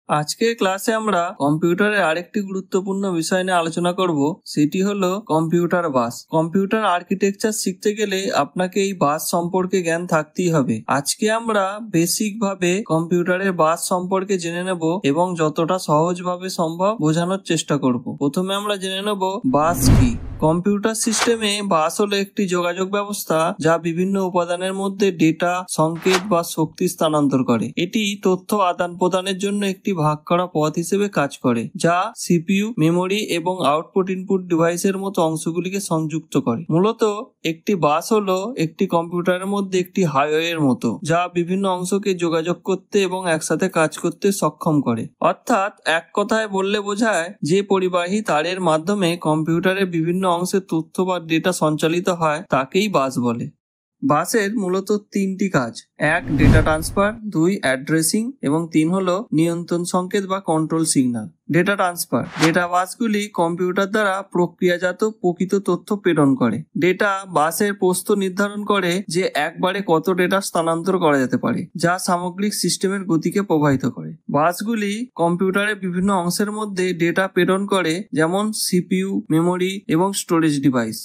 আজকের ক্লাসে আমরা কম্পিউটারের আরেকটি গুরুত্বপূর্ণ বিষয় নিয়ে আলোচনা করব, সেটি হলো কম্পিউটার বাস। কম্পিউটার আর্কিটেকচার শিখতে গেলে আপনাকে এই বাস সম্পর্কে জ্ঞান থাকতেই হবে। আজকে আমরা বেসিক ভাবে কম্পিউটারের বাস সম্পর্কে জেনে নেব এবং যতটা সহজভাবে সম্ভব বোঝানোর চেষ্টা করব। প্রথমে আমরা জেনে নেব বাস কি। কম্পিউটার সিস্টেমে বাস হলো একটি যোগাযোগ ব্যবস্থা যা বিভিন্ন উপাদানের মধ্যে ডেটা, সংকেত বা শক্তি স্থানান্তর করে। এটি তথ্য আদান প্রদানের জন্য একটি ভাগ করা পথ হিসেবে কাজ করে, যা সিপিইউ, মেমোরি এবং আউটপুট ইনপুট ডিভাইসের মতো অংশগুলিকে সংযুক্ত করে। মূলত একটি বাস হলো একটি কম্পিউটারের মধ্যে একটি হাইওয়ের মতো, যা বিভিন্ন অংশকে যোগাযোগ করতে এবং একসাথে কাজ করতে সক্ষম করে। অর্থাৎ এক কথায় বললে বোঝায় যে পরিবাহী তারের মাধ্যমে কম্পিউটারের বিভিন্ন অংশে তথ্য বা ডেটা সঞ্চালিত হয় তাকেই বাস বলে। বাসের মূলত তিনটি কাজ: 1 ডেটা ট্রান্সফার, 2 অ্যাড্রেসিং এবং 3 হলো নিয়ন্ত্রণ সংকেত বা control signal. Data transfer: data বাসগুলি কম্পিউটার দ্বারা প্রক্রিয়াজাত প্রকৃত তথ্য প্রেরণ করে। ডেটা বাসের প্রস্থ নির্ধারণ করে যে একবারে কত ডেটা স্থানান্তর করা যেতে পারে, যা সামগ্রিক সিস্টেমের গতিকে প্রভাবিত করে। বাসগুলি কম্পিউটারের বিভিন্ন অংশের মধ্যে ডেটা প্রেরণ করে, যেমন সিপিইউ, মেমোরি এবং স্টোরেজ ডিভাইস।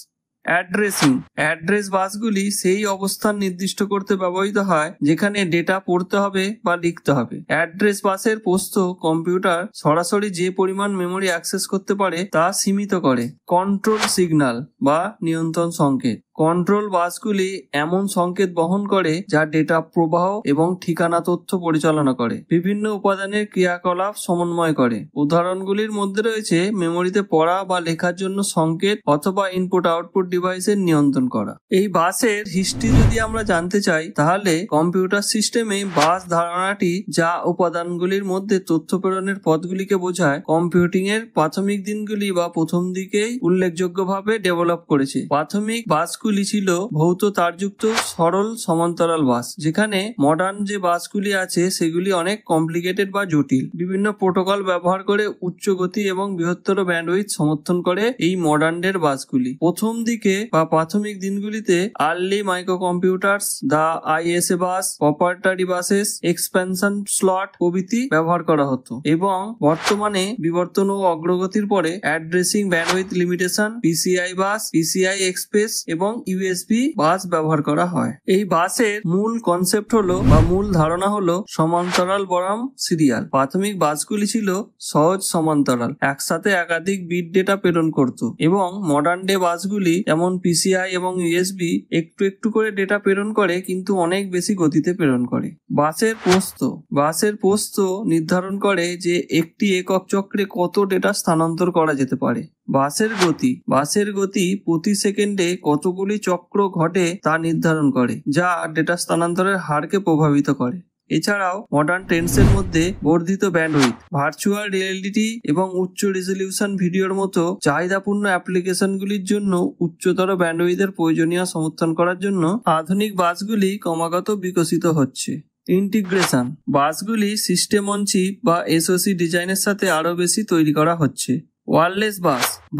অ্যাড্রেস বাসগুলি সেই অবস্থান নির্দিষ্ট করতে ব্যবহৃত হয় যেখানে ডেটা পড়তে হবে বা লিখতে হবে। অ্যাড্রেস বাসের প্রস্থ কম্পিউটার সরাসরি যে পরিমাণ মেমোরি অ্যাক্সেস করতে পারে তা সীমিত করে। কন্ট্রোল সিগন্যাল বা নিয়ন্ত্রণ সংকেত: কন্ট্রোল বাসগুলি এমন সংকেত বহন করে যা ডেটা প্রবাহ এবং ঠিকানা তথ্য পরিচালনা করে, বিভিন্ন উপাদানের ক্রিয়াকলাপ সমন্বয় করে। উদাহরণগুলির মধ্যে রয়েছে মেমোরিতে পড়া বা লেখার জন্য সংকেত অথবা ইনপুট আউটপুট ডিভাইসের নিয়ন্ত্রণ করা। এই বাসের হিস্ট্রি যদি আমরা জানতে চাই, তাহলে কম্পিউটার সিস্টেমে বাস ধারণাটি, যা উপাদানগুলির মধ্যে তথ্য প্রেরণের পথগুলিকে বোঝায়, কম্পিউটিং এর প্রাথমিক দিনগুলি বা প্রথম দিকেই উল্লেখযোগ্যভাবে ডেভেলপ করেছে। প্রাথমিক বাসগুলি ছিল ভৌত তারযুক্ত সরল সমান্তরাল বাস, যেখানে মডার্ন যে বাসগুলি আছে সেগুলি অনেক কমপ্লিকেটেড বা জটিল। বিভিন্ন প্রোটোকল ব্যবহার করে উচ্চ গতি এবং বৃহত্তর ব্যান্ডউইথ সমর্থন করে এই মডার্নের বাসগুলি। প্রথম দিকে বা প্রাথমিক দিনগুলিতে আর্লি মাইক্রো কম্পিউটার্স, দা আইএসএ বাস, প্রপ্রাইটারি বাসেস, এক্সপেনশন স্লট প্রভৃতি ব্যবহার করা হতো, এবং বর্তমানে বিবর্তন ও অগ্রগতির পরে অ্যাড্রেসিং ব্যান্ডউইথ লিমিটেশন, পিসিআই বাস, পিসিআই এক্সপ্রেস এবং ইউএসবি বাস ব্যবহার করা হয়। এই বাসের মূল কনসেপ্ট হলো বা মূল ধারণা হলো সমান্তরাল বনাম সিরিয়াল। প্রাথমিক বাসগুলি ছিল সহজ সমান্তরাল, একসাথে একাধিক বিট ডেটা প্রেরণ করত, এবং মডার্ন ডে বাসগুলি যেমন পিসিআই এবং ইউএসবি একটু একটু করে ডেটা প্রেরণ করে, কিন্তু অনেক বেশি গতিতে প্রেরণ করে। বাসের প্রস্থ নির্ধারণ করে যে একটি একক চক্রে কত ডেটা স্থানান্তর করা যেতে পারে। বাসের গতি প্রতি সেকেন্ডে কতগুলি চক্র ঘটে তা নির্ধারণ করে, যা ডেটা স্থানান্তরের হারকে প্রভাবিত করে। এছাড়াও মডার্ন ট্রেন্ডসের মধ্যে বর্ধিত ব্যান্ডউইথ, ভার্চুয়াল রিয়েলিটি এবং উচ্চ রেজলিউশন ভিডিওর মতো চাহিদাপূর্ণ অ্যাপ্লিকেশনগুলির জন্য উচ্চতর ব্যান্ডউইথের প্রয়োজনীয় সমর্থন করার জন্য আধুনিক বাসগুলি ক্রমাগত বিকশিত হচ্ছে। ইন্টিগ্রেশন: বাসগুলি সিস্টেম অন চিপ বা এসওসি ডিজাইনের সাথে আরো বেশি তৈরি করা হচ্ছে। ওয়্যারলেস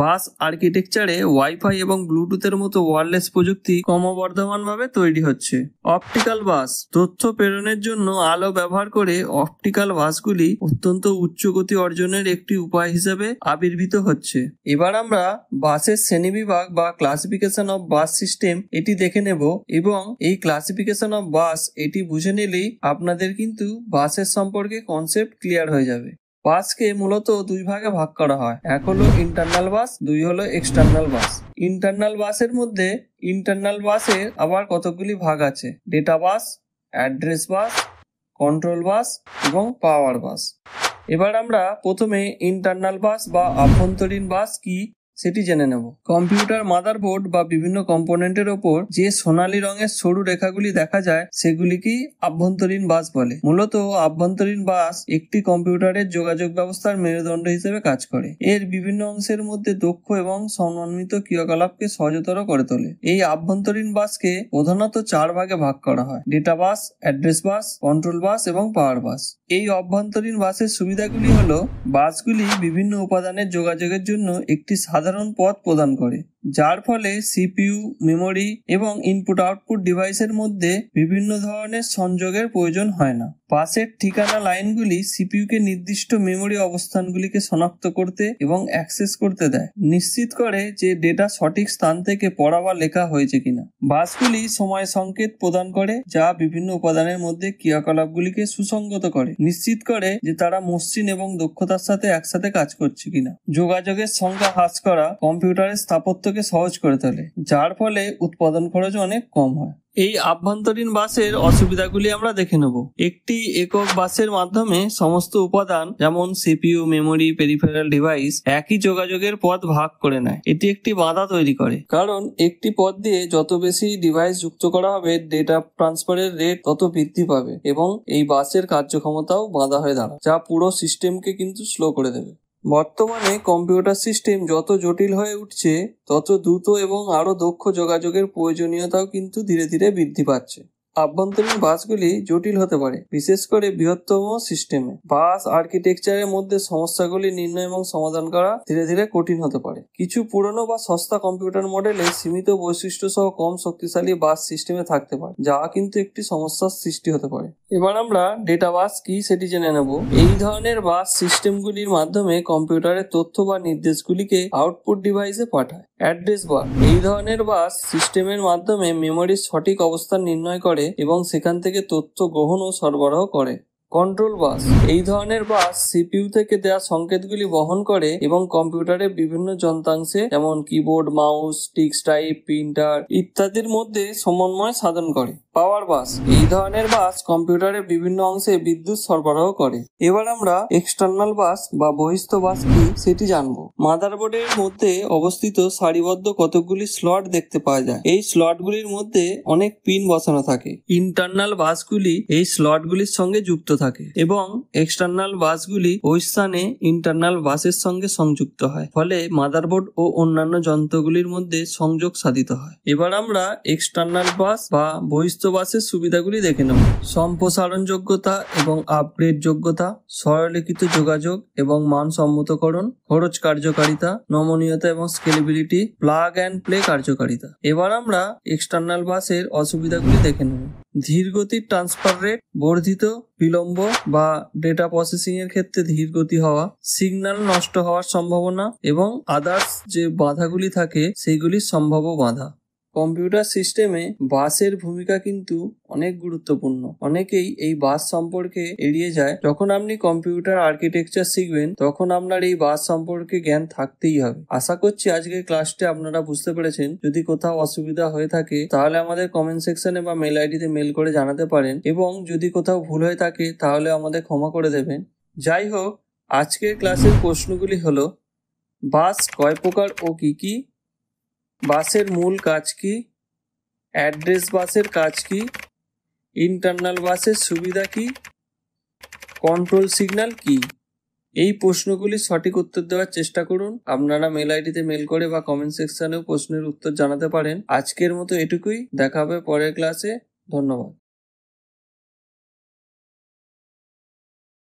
বাস আর্কিটেকচারে ওয়াইফাই এবং ব্লুটুথের মতো ওয়্যারলেস প্রযুক্তি ক্রমবর্ধমানভাবে তৈরি হচ্ছে। অপটিক্যাল বাস: তথ্য প্রেরণের জন্য আলো ব্যবহার করে অপটিক্যাল বাসগুলি অত্যন্ত উচ্চ গতি অর্জনের একটি উপায় হিসেবে আবির্ভূত হচ্ছে। এবার আমরা বাসের শ্রেণীবিভাগ বা ক্লাসিফিকেশন অফ বাস সিস্টেম এটি দেখে নেব, এবং এই ক্লাসিফিকেশন অফ বাস এটি বুঝে নিলেই আপনাদের কিন্তু বাসের সম্পর্কে কনসেপ্ট ক্লিয়ার হয়ে যাবে। বাসকে মূলত দুই ভাগে ভাগ করা হয়, এক হলো ইন্টারনাল বাস, দুই হলো এক্সটার্নাল বাস। ইন্টারনাল বাসের আবার কতগুলি ভাগ আছে: ডেটা বাস, অ্যাড্রেস বাস, কন্ট্রোল বাস এবং পাওয়ার বাস। এবার আমরা প্রথমে ইন্টারনাল বাস বা আভ্যন্তরীণ বাস কি সেটি জেনে নেব। কম্পিউটার মাদারবোর্ড বা বিভিন্ন কম্পোনেন্টের ওপর যে সোনালী রঙের সরু রেখাগুলি দেখা যায় সেগুলিকেই আভ্যন্তরীণ বাস বলে। মূলত আভ্যন্তরীণ বাস একটি কম্পিউটারের যোগাযোগ ব্যবস্থার মেরুদণ্ড হিসেবে কাজ করে। এর বিভিন্ন অংশের মধ্যে দক্ষ এবং সমন্বিত ক্রিয়াকলাপকে সহজতর করে তোলে। এই আভ্যন্তরীণ বাসকে প্রধানত 4 ভাগে ভাগ করা হয়: ডেটা বাস, অ্যাড্রেস বাস, কন্ট্রোল বাস এবং পাওয়ার বাস। এই অভ্যন্তরীণ বাসের সুবিধাগুলি হলো বাসগুলি বিভিন্ন উপাদানের যোগাযোগের জন্য একটি সাধারণ পথ প্রদান করে। যার ফলে সিপিইউ, মেমোরি এবং ইনপুট আউটপুট ডিভাইসের মধ্যে বিভিন্ন ধরনের সংযোগের প্রয়োজন হয় না। বাসের ঠিকানা লাইনগুলি সিপিইউকে নির্দিষ্ট মেমোরি অবস্থানগুলিকে শনাক্ত করতে এবং অ্যাক্সেস করতে দেয়, নিশ্চিত করে যে ডেটা সঠিক স্থান থেকে পড়া বা লেখা হয়েছে কিনা। বাসগুলি সময় সংকেত প্রদান করে, যা বিভিন্ন উপাদানের মধ্যে ক্রিয়াকলাপগুলিকে সুসংগত করে, নিশ্চিত করে যে তারা মসৃণ এবং দক্ষতার সাথে একসাথে কাজ করছে কিনা। যোগাযোগের সংখ্যা হ্রাস করা কম্পিউটারের স্থাপত্যকে সহজ করে তোলে, যার ফলে উৎপাদন খরচ অনেক কম হয়। এই আভ্যন্তরীণ বাসের অসুবিধাগুলি আমরা দেখে নেব। একটি একক বাসের মাধ্যমে সমস্ত উপাদান যেমন সিপিইউ, মেমোরি, পেরিফেরাল ডিভাইস একই যোগাযোগের পথ ভাগ করে নেয়। এটি একটি বাধা তৈরি করে, কারণ একটি পথ দিয়ে যত বেশি ডিভাইস যুক্ত করা হবে, ডেটা ট্রান্সফারের রেট তত বৃদ্ধি পাবে এবং এই বাসের কার্যক্ষমতাও বাধা হয়ে দাঁড়ায়, যা পুরো সিস্টেমকে কিন্তু স্লো করে দেবে। বর্তমানে কম্পিউটার সিস্টেম যত জটিল হয়ে উঠছে, তত দ্রুত এবং আরও দক্ষ যোগাযোগের প্রয়োজনীয়তাও কিন্তু ধীরে ধীরে বৃদ্ধি পাচ্ছে। আভ্যন্তরীণ বাসগুলি জটিল হতে পারে, বিশেষ করে বৃহত্তম সিস্টেমে। বাস আর্কিটেকচারের মধ্যে সমস্যাগুলি নির্ণয় এবং সমাধান করা ধীরে ধীরে কঠিন হতে পারে। কিছু পুরনো বা সস্তা কম্পিউটার মডেলে সীমিত বৈশিষ্ট্য সহ কম শক্তিশালী বাস সিস্টেমে থাকতে পারে, যা কিন্তু একটি সমস্যার সৃষ্টি হতে পারে। এবার আমরা ডেটা বাস কি সেটি জেনে নেব। এই ধরনের বাস সিস্টেমগুলির মাধ্যমে কম্পিউটারের তথ্য বা নির্দেশগুলিকে আউটপুট ডিভাইসে পাঠায়। অ্যাড্রেস বাস এই ধরনের বাস সিস্টেমের মাধ্যমে মেমোরির সঠিক অবস্থান নির্ণয় করে এবং সেখান থেকে তথ্য গ্রহণ ও সরবরাহ করে। কন্ট্রোল বাস এই ধরনের বাস সিপিইউ থেকে দেওয়া সংকেতগুলি বহন করে এবং কম্পিউটারের বিভিন্ন যন্ত্রাংশে যেমন কিবোর্ড, মাউস, টিক্স টাইপ, প্রিন্টার ইত্যাদির মধ্যে সমন্বয় সাধন করে। পাওয়ার বাস এই ধরনের বাস কম্পিউটারের বিভিন্ন অংশে বিদ্যুৎ সরবরাহ করে। এবার আমরা এক্সটার্নাল বাস বা বহিস্থ বাস কি সেটি জানবো। মাদারবোর্ডের মধ্যে অবস্থিত সারিবদ্ধ কতগুলি স্লট দেখতে পাওয়া যায়। এই স্লটগুলির মধ্যে অনেক পিন বসানো থাকে। ইন্টারনাল বাসগুলি এই স্লটগুলির সঙ্গে যুক্ত থাকে এবং এক্সটার্নাল বাসগুলি ওই স্থানে ইন্টারনাল বাসের সঙ্গে সংযুক্ত হয়, ফলে মাদারবোর্ড ও অন্যান্য যন্ত্রগুলির মধ্যে সংযোগ সাধিত হয়। এবার আমরা এক্সটার্নাল বাস বা বহিস্থ বাসের সুবিধাগুলি দেখে নেব। সম্প্রসারণ যোগ্যতা এবং আপগ্রেড যোগ্যতা, সরলীকৃত যোগাযোগ এবং মানসম্মতকরণ, খরচ কার্যকারিতা, নমনীয়তা এবং স্কেলেবিলিটি, প্লাগ অ্যান্ড প্লে কার্যকারিতা। এবার আমরা এক্সটার্নাল বাসের অসুবিধাগুলি দেখে নেব। ধীর গতির ট্রান্সফার রেট, বর্ধিত বিলম্ব বা ডেটা প্রসেসিং এর ক্ষেত্রে ধীর গতি হওয়া, সিগন্যাল নষ্ট হওয়ার সম্ভাবনা এবং আদার্স যে বাধাগুলি থাকে সেইগুলির সম্ভাব্য বাধা। কম্পিউটার সিস্টেমে বাসের ভূমিকা কিন্তু অনেক গুরুত্বপূর্ণ। অনেকেই এই বাস সম্পর্কে এড়িয়ে যায়। যখন আপনি কম্পিউটার আর্কিটেকচার শিখবেন, তখন আপনার এই বাস সম্পর্কে জ্ঞান থাকতেই হবে। আশা করছি আজকের ক্লাসটি আপনারা বুঝতে পেরেছেন। যদি কোথাও অসুবিধা হয়ে থাকে, তাহলে আমাদের কমেন্ট সেকশনে বা মেল আইডিতে মেল করে জানাতে পারেন, এবং যদি কোথাও ভুল হয়ে থাকে তাহলে আমাদের ক্ষমা করে দেবেন। যাই হোক, আজকের ক্লাসের প্রশ্নগুলি হলো: বাস কয় প্রকার ও কি কি? বাসের মূল কাজ কি? অ্যাড্রেস বাসের কাজ কি? ইন্টারনাল বাসের সুবিধা কি? কন্ট্রোল সিগন্যাল কি? এই প্রশ্নগুলির সঠিক উত্তর দেওয়ার চেষ্টা করুন। আপনারা মেল আইডিতে মেল করে বা কমেন্ট সেকশনেও প্রশ্নের উত্তর জানাতে পারেন। আজকের মতো এটুকুই, দেখা হবে পরের ক্লাসে। ধন্যবাদ।